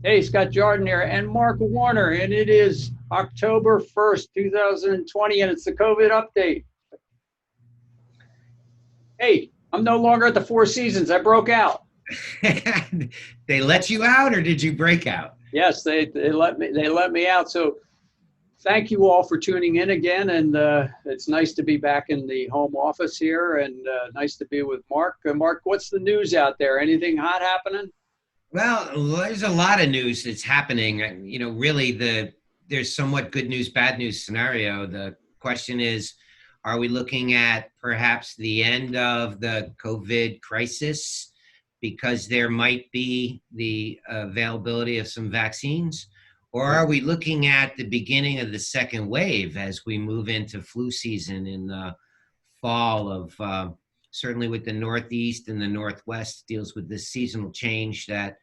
Hey, Scott Jordan here and Mark Warner, and it is October 1st, 2020, and it's the COVID update. Hey, I'm no longer at the Four Seasons. I broke out. They let you out, or did you break out? Yes, they let me out. So thank you all for tuning in again, and it's nice to be back in the home office here, and nice to be with Mark. Mark, what's the news out there? Anything hot happening? Well, there's a lot of news that's happening. Really, there's somewhat good news, bad news scenario. The question is, are we looking at perhaps the end of the COVID crisis because there might be the availability of some vaccines? Or are we looking at the beginning of the second wave as we move into flu season in the fall of certainly with the Northeast and the Northwest deals with this seasonal change that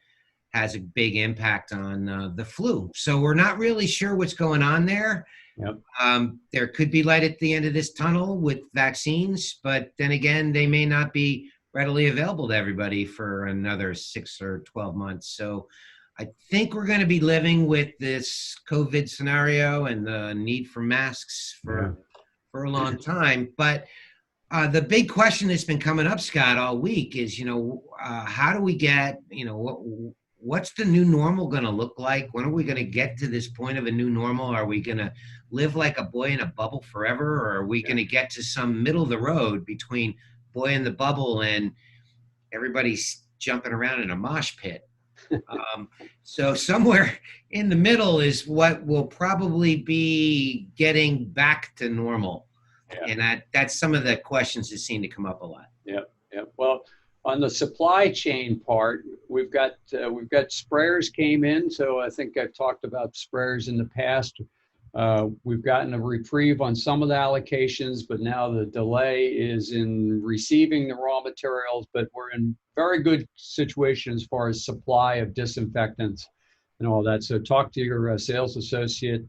has a big impact on the flu. So we're not really sure what's going on there. Yep. There could be light at the end of this tunnel with vaccines, but then again, they may not be readily available to everybody for another 6 or 12 months. So I think we're going to be living with this COVID scenario and the need for masks for a long time. But the big question that's been coming up, Scott, all week is, how do we get, what's the new normal going to look like? When are we going to get to this point of a new normal? Are we going to live like a boy in a bubble forever? Or are we going to get to some middle of the road between boy in the bubble and everybody's jumping around in a mosh pit? So somewhere in the middle is what will probably be getting back to normal. Yeah. And that's some of the questions that seem to come up a lot. Yeah. Well, on the supply chain part, we've got sprayers came in. So I think I've talked about sprayers in the past. We've gotten a reprieve on some of the allocations, but now the delay is in receiving the raw materials. But we're in very good situation as far as supply of disinfectants and all that. So talk to your sales associate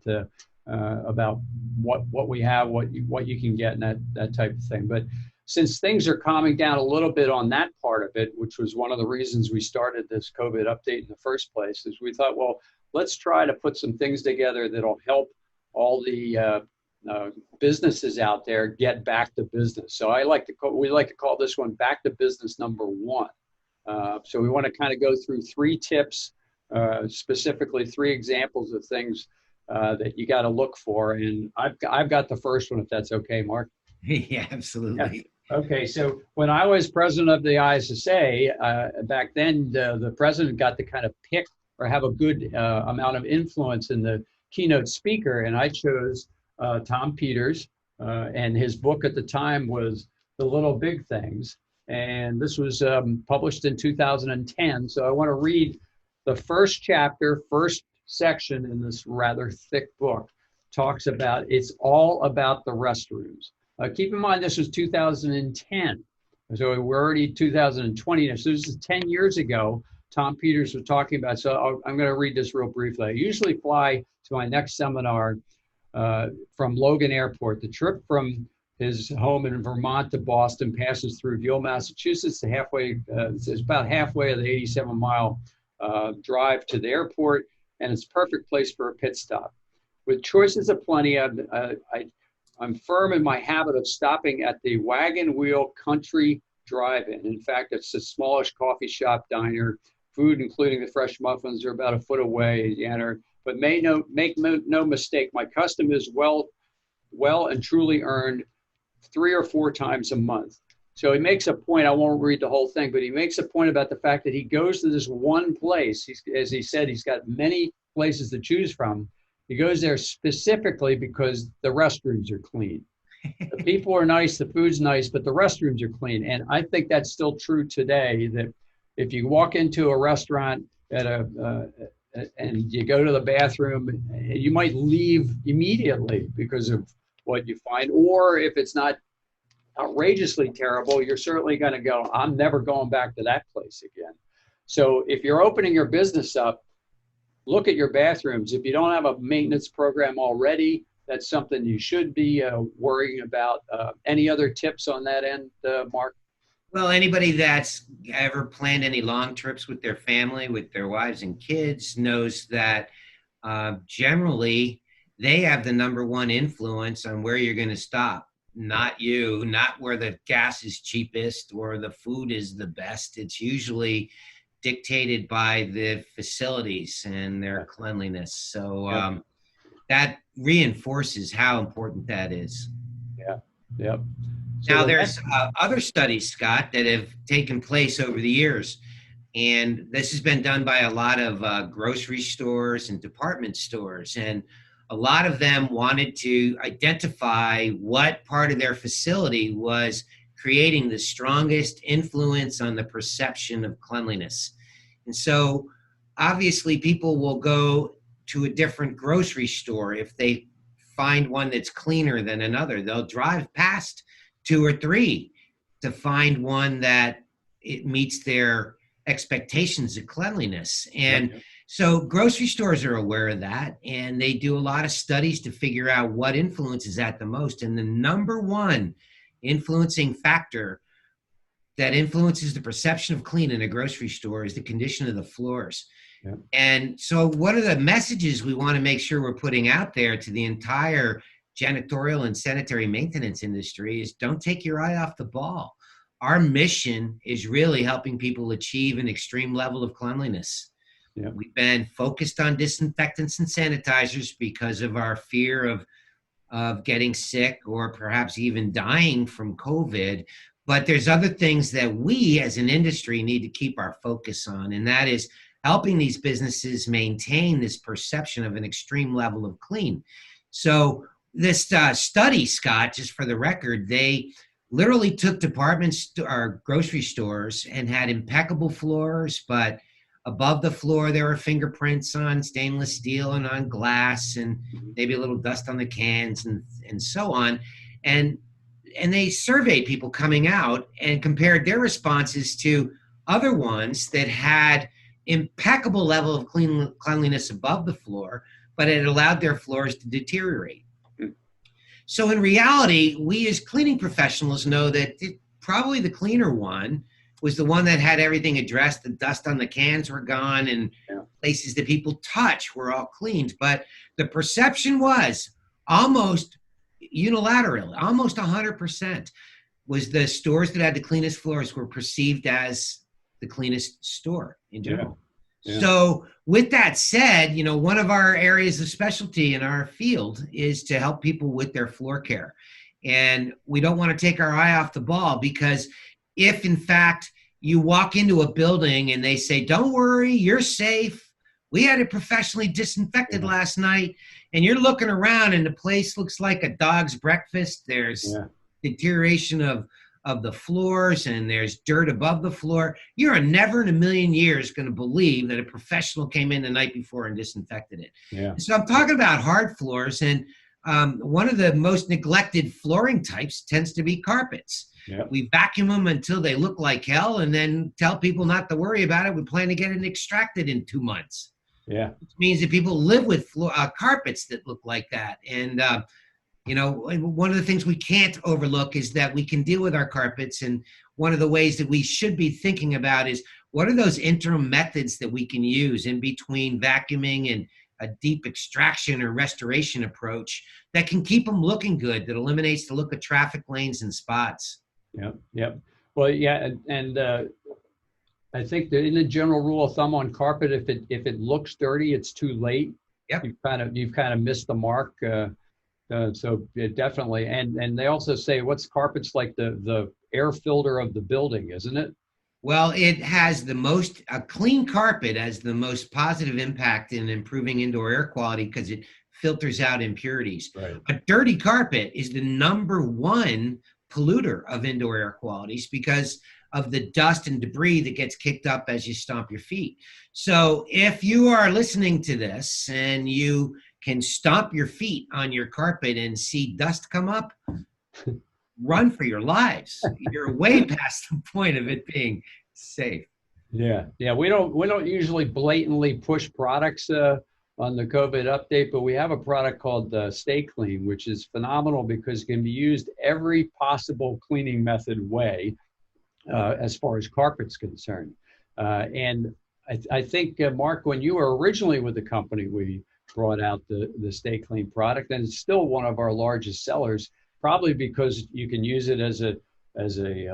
about what we have, what you can get, and that type of thing. But since things are calming down a little bit on that part of it, which was one of the reasons we started this COVID update in the first place, is we thought, well, let's try to put some things together that'll help all the businesses out there get back to business. So we like to call this one Back to Business number 1. So we want to kind of go through 3 tips, specifically 3 examples of things that you got to look for. And I've got the first one, if that's okay, Mark. Yeah, absolutely. Yeah. Okay, so when I was president of the ISSA, back then the president got to kind of pick or have a good amount of influence in the keynote speaker, and I chose Tom Peters, and his book at the time was The Little Big Things, and this was published in 2010. So I want to read the first chapter, first section in this rather thick book. Talks about, it's all about the restrooms. Keep in mind, this was 2010. So we're already 2020 now. So this is 10 years ago. Tom Peters was talking about, so I'm going to read this real briefly. I usually fly to my next seminar from Logan Airport. The trip from his home in Vermont to Boston passes through Deal, Massachusetts, to halfway, it's about halfway of the 87-mile drive to the airport, and it's a perfect place for a pit stop. With choices aplenty, I'm firm in my habit of stopping at the Wagon Wheel Country Drive-In. In fact, it's the smallish coffee shop diner. Food, including the fresh muffins, are about a foot away as you enter. But make no mistake, my custom is well and truly earned 3 or 4 times a month. So he makes a point, I won't read the whole thing, but he makes a point about the fact that he goes to this one place. As he said, he's got many places to choose from. He goes there specifically because the restrooms are clean. The people are nice, the food's nice, but the restrooms are clean. And I think that's still true today, that if you walk into a restaurant and you go to the bathroom, you might leave immediately because of what you find. Or if it's not outrageously terrible, you're certainly going to go, I'm never going back to that place again. So if you're opening your business up, look at your bathrooms. If you don't have a maintenance program already, that's something you should be worrying about. Any other tips on that end, Mark? Well, anybody that's ever planned any long trips with their family, with their wives and kids, knows that generally they have the number one influence on where you're going to stop. Not you, not where the gas is cheapest or the food is the best. It's usually dictated by the facilities and their cleanliness. So Yep. that reinforces how important that is. Yeah. Yep. So Now, the next, there's other studies, Scott, that have taken place over the years. And this has been done by a lot of grocery stores and department stores. And a lot of them wanted to identify what part of their facility was creating the strongest influence on the perception of cleanliness. And so obviously people will go to a different grocery store if they find one that's cleaner than another. They'll drive past two or three to find one that it meets their expectations of cleanliness. And so grocery stores are aware of that, and they do a lot of studies to figure out what influences that the most. And the number one influencing factor that influences the perception of clean in a grocery store is the condition of the floors. Yeah. And so what are the messages we want to make sure we're putting out there to the entire janitorial and sanitary maintenance industry is don't take your eye off the ball. Our mission is really helping people achieve an extreme level of cleanliness. Yeah. We've been focused on disinfectants and sanitizers because of our fear of getting sick or perhaps even dying from COVID. But there's other things that we as an industry need to keep our focus on, and that is helping these businesses maintain this perception of an extreme level of clean. So this study, Scott, just for the record, they literally took or grocery stores and had impeccable floors, but above the floor there were fingerprints on stainless steel and on glass and maybe a little dust on the cans and so on. And they surveyed people coming out and compared their responses to other ones that had impeccable level of cleanliness above the floor, but it allowed their floors to deteriorate. So in reality, we as cleaning professionals know that probably the cleaner one was the one that had everything addressed. The dust on the cans were gone and places that people touch were all cleaned. But the perception was almost unilateral, almost 100% was the stores that had the cleanest floors were perceived as the cleanest store in general. Yeah. So with that said, one of our areas of specialty in our field is to help people with their floor care. And we don't want to take our eye off the ball, because if in fact you walk into a building and they say, don't worry, you're safe, we had it professionally disinfected last night, and you're looking around and the place looks like a dog's breakfast. There's deterioration of the floors and there's dirt above the floor. You're never in a million years going to believe that a professional came in the night before and disinfected it. Yeah. So I'm talking about hard floors, and one of the most neglected flooring types tends to be carpets. Yep. We vacuum them until they look like hell and then tell people not to worry about it. We plan to get it extracted in 2 months. Yeah, which means that people live with carpets that look like that. And one of the things we can't overlook is that we can deal with our carpets. And one of the ways that we should be thinking about is what are those interim methods that we can use in between vacuuming and a deep extraction or restoration approach that can keep them looking good, that eliminates the look of traffic lanes and spots. Yep. Well, yeah, and I think that in the general rule of thumb on carpet, if it looks dirty, it's too late. Yep. You've kind of missed the mark. So definitely, and they also say what's carpet's like the air filter of the building, isn't it? Well, it has a clean carpet has the most positive impact in improving indoor air quality because it filters out impurities. Right. A dirty carpet is the number one polluter of indoor air qualities because of the dust and debris that gets kicked up as you stomp your feet. So if you are listening to this and you can stomp your feet on your carpet and see dust come up, run for your lives. You're way past the point of it being safe. Yeah. We don't usually blatantly push products on the COVID update, but we have a product called Stay Clean, which is phenomenal because it can be used every possible cleaning method way. as far as carpet's concerned. And I think, Mark, when you were originally with the company, we brought out the Stay Clean product, and it's still one of our largest sellers, probably because you can use it as a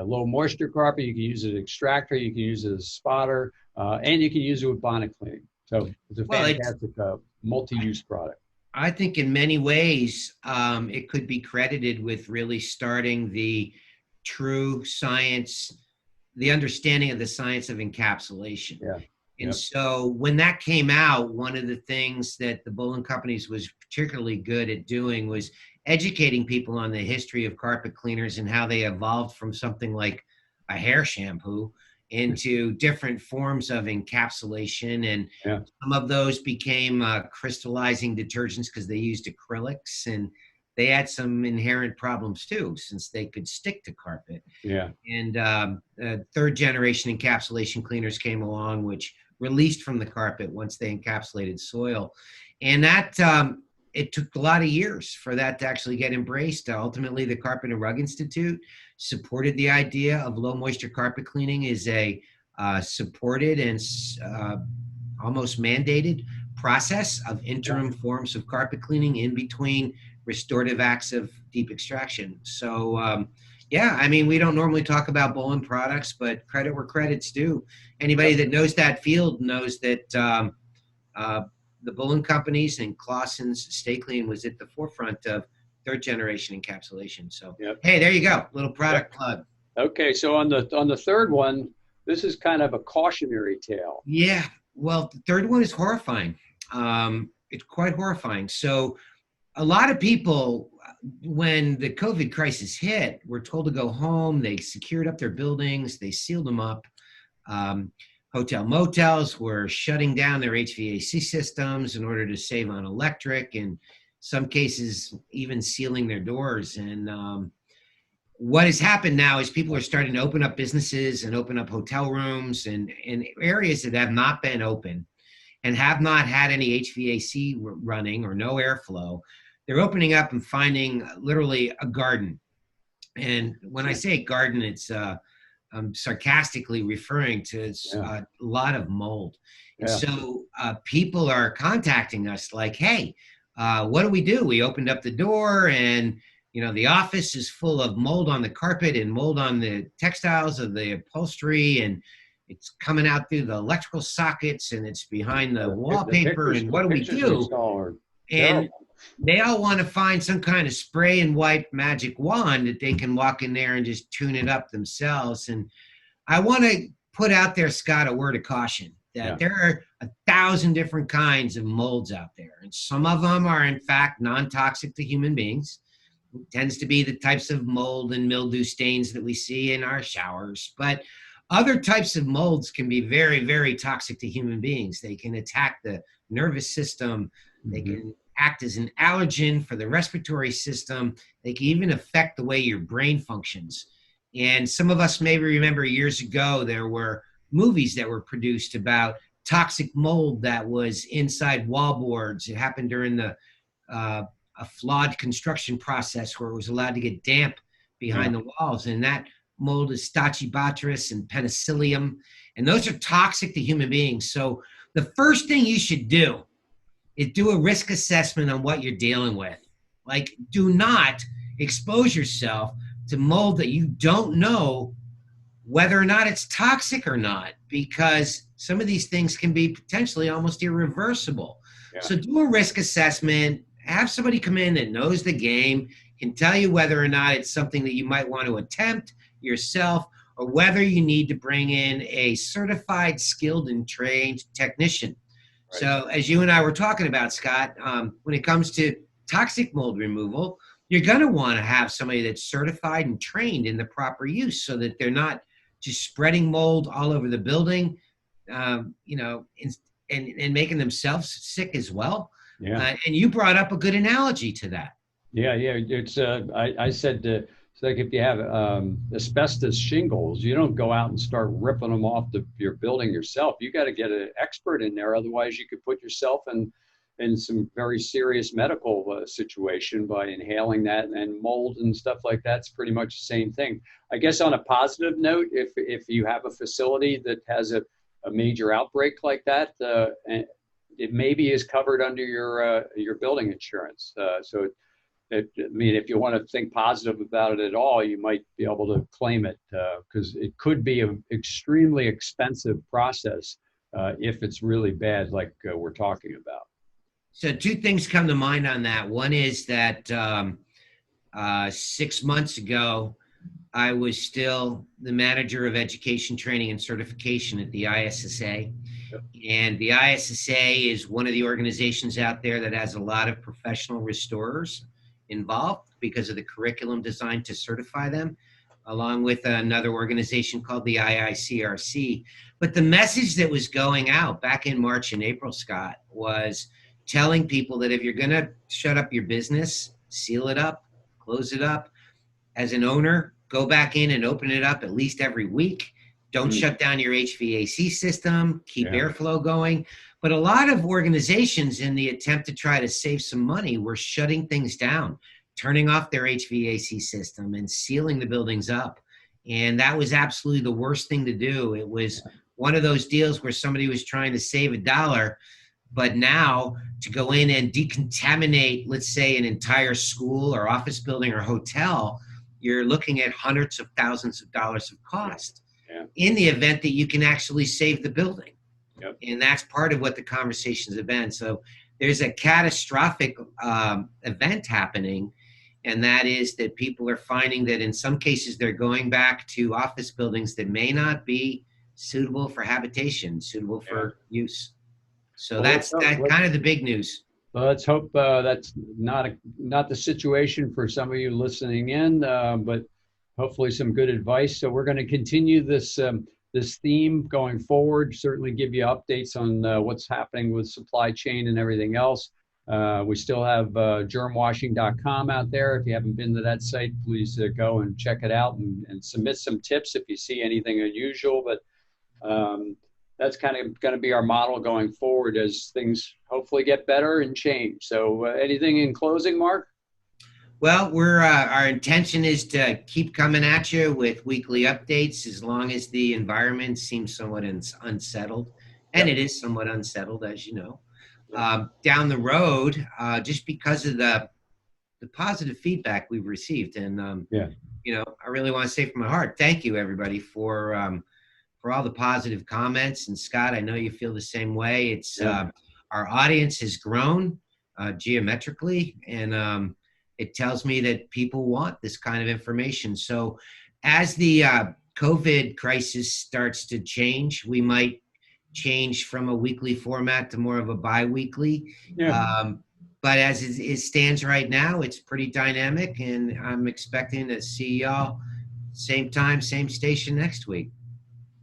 low moisture carpet, you can use it as extractor, you can use it as a spotter, and you can use it with bonnet cleaning. So it's a Well, fantastic multi-use product. I think in many ways, it could be credited with really starting the true science, the understanding of the science of encapsulation. Yeah. And Yep. so when that came out, one of the things that the Bolin Companies was particularly good at doing was educating people on the history of carpet cleaners and how they evolved from something like a hair shampoo into different forms of encapsulation. And Yeah. some of those became crystallizing detergents because they used acrylics, and they had some inherent problems too, since they could stick to carpet. Yeah. And third generation encapsulation cleaners came along, which released from the carpet once they encapsulated soil. And that it took a lot of years for that to actually get embraced. Ultimately, the Carpet and Rug Institute supported the idea of low moisture carpet cleaning as a supported and almost mandated process of interim forms of carpet cleaning in between restorative acts of deep extraction. So, yeah, I mean, we don't normally talk about Bolin products, but credit where credit's due. Anybody that knows that field knows that the Bolin Companies and Clausen's Stay Clean was at the forefront of third generation encapsulation. So, hey, there you go, little product plug. Okay, so on the third one, this is kind of a cautionary tale. Yeah, well, the third one is horrifying. It's quite horrifying. So a lot of people, when the COVID crisis hit, were told to go home. They secured up their buildings. They sealed them up. Hotel motels were shutting down their HVAC systems in order to save on electric, and some cases even sealing their doors. And what has happened now is people are starting to open up businesses and open up hotel rooms and areas that have not been open and have not had any HVAC running or no airflow. They're opening up and finding literally a garden. And when I say garden, it's I'm sarcastically referring to a lot of mold. And so people are contacting us like, hey, what do? We opened up the door and, you know, the office is full of mold on the carpet and mold on the textiles of the upholstery, and it's coming out through the electrical sockets and it's behind the wallpaper. And what do we do? And they all want to find some kind of spray and wipe magic wand that they can walk in there and just tune it up themselves. And I want to put out there, Scott, a word of caution that there are 1,000 different kinds of molds out there. And some of them are, in fact, non-toxic to human beings. It tends to be the types of mold and mildew stains that we see in our showers. But other types of molds can be very, very toxic to human beings. They can attack the nervous system. They can act as an allergen for the respiratory system. They can even affect the way your brain functions. And some of us may remember years ago, there were movies that were produced about toxic mold that was inside wallboards. It happened during a flawed construction process where it was allowed to get damp behind the walls. And that mold is Stachybotrys and Penicillium. And those are toxic to human beings. So the first thing you should do is do a risk assessment on what you're dealing with. Like, do not expose yourself to mold that you don't know whether or not it's toxic or not, because some of these things can be potentially almost irreversible. So do a risk assessment, have somebody come in that knows the game, can tell you whether or not it's something that you might want to attempt yourself, or whether you need to bring in a certified, skilled, and trained technician. So as you and I were talking about, Scott, when it comes to toxic mold removal, you're going to want to have somebody that's certified and trained in the proper use so that they're not just spreading mold all over the building, you know, and making themselves sick as well. And you brought up a good analogy to that. It's I said it's like if you have asbestos shingles, you don't go out and start ripping them off your building yourself. You got to get an expert in there, otherwise you could put yourself and in some very serious medical situation by inhaling that, and mold and stuff like that's pretty much the same thing. I guess on a positive note, if you have a facility that has a major outbreak like that, it maybe is covered under your building insurance. I mean, if you want to think positive about it at all, you might be able to claim it because it could be an extremely expensive process if it's really bad, like we're talking about. So two things come to mind on that. One is that 6 months ago, I was still the manager of education, training, and certification at the ISSA. And the ISSA is one of the organizations out there that has a lot of professional restorers involved because of the curriculum designed to certify them, along with another organization called the IICRC. But the message that was going out back in March and April, Scott, was telling people that if you're going to shut up your business, seal it up, close it up. As an owner, go back in and open it up at least every week. Don't shut down your HVAC system, keep airflow going. But a lot of organizations, in the attempt to try to save some money, were shutting things down, turning off their HVAC system and sealing the buildings up. And that was absolutely the worst thing to do. It was one of those deals where somebody was trying to save $1, but now to go in and decontaminate, let's say, an entire school or office building or hotel, you're looking at hundreds of thousands of dollars of cost in the event that you can actually save the building. And that's part of what the conversations have been. So there's a catastrophic event happening, and that is that people are finding that in some cases they're going back to office buildings that may not be suitable for habitation, suitable for use. So well, that's kind of the big news. Well, let's hope that's not the situation for some of you listening in, but hopefully some good advice. So we're going to continue this this theme going forward. Certainly give you updates on what's happening with supply chain and everything else. We still have germwashing.com out there. If you haven't been to that site, please go and check it out and submit some tips if you see anything unusual. But that's kind of going to be our model going forward as things hopefully get better and change. So anything in closing, Mark? Well, our intention is to keep coming at you with weekly updates as long as the environment seems somewhat unsettled. And it is somewhat unsettled, as you know. Down the road, just because of the positive feedback we've received. And, you know, I really want to say from my heart, thank you, everybody, for all the positive comments. And Scott, I know you feel the same way. It's our audience has grown geometrically, and it tells me that people want this kind of information. So as the COVID crisis starts to change, we might change from a weekly format to more of a bi-weekly. But as it stands right now, it's pretty dynamic, and I'm expecting to see y'all same time, same station next week.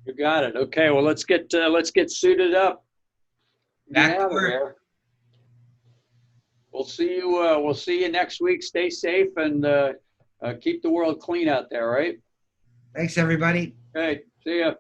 You got it. Okay, well, let's get suited up. Back to work. We'll see you. We'll see you next week. Stay safe and keep the world clean out there. Right. Thanks, everybody. Okay. See ya.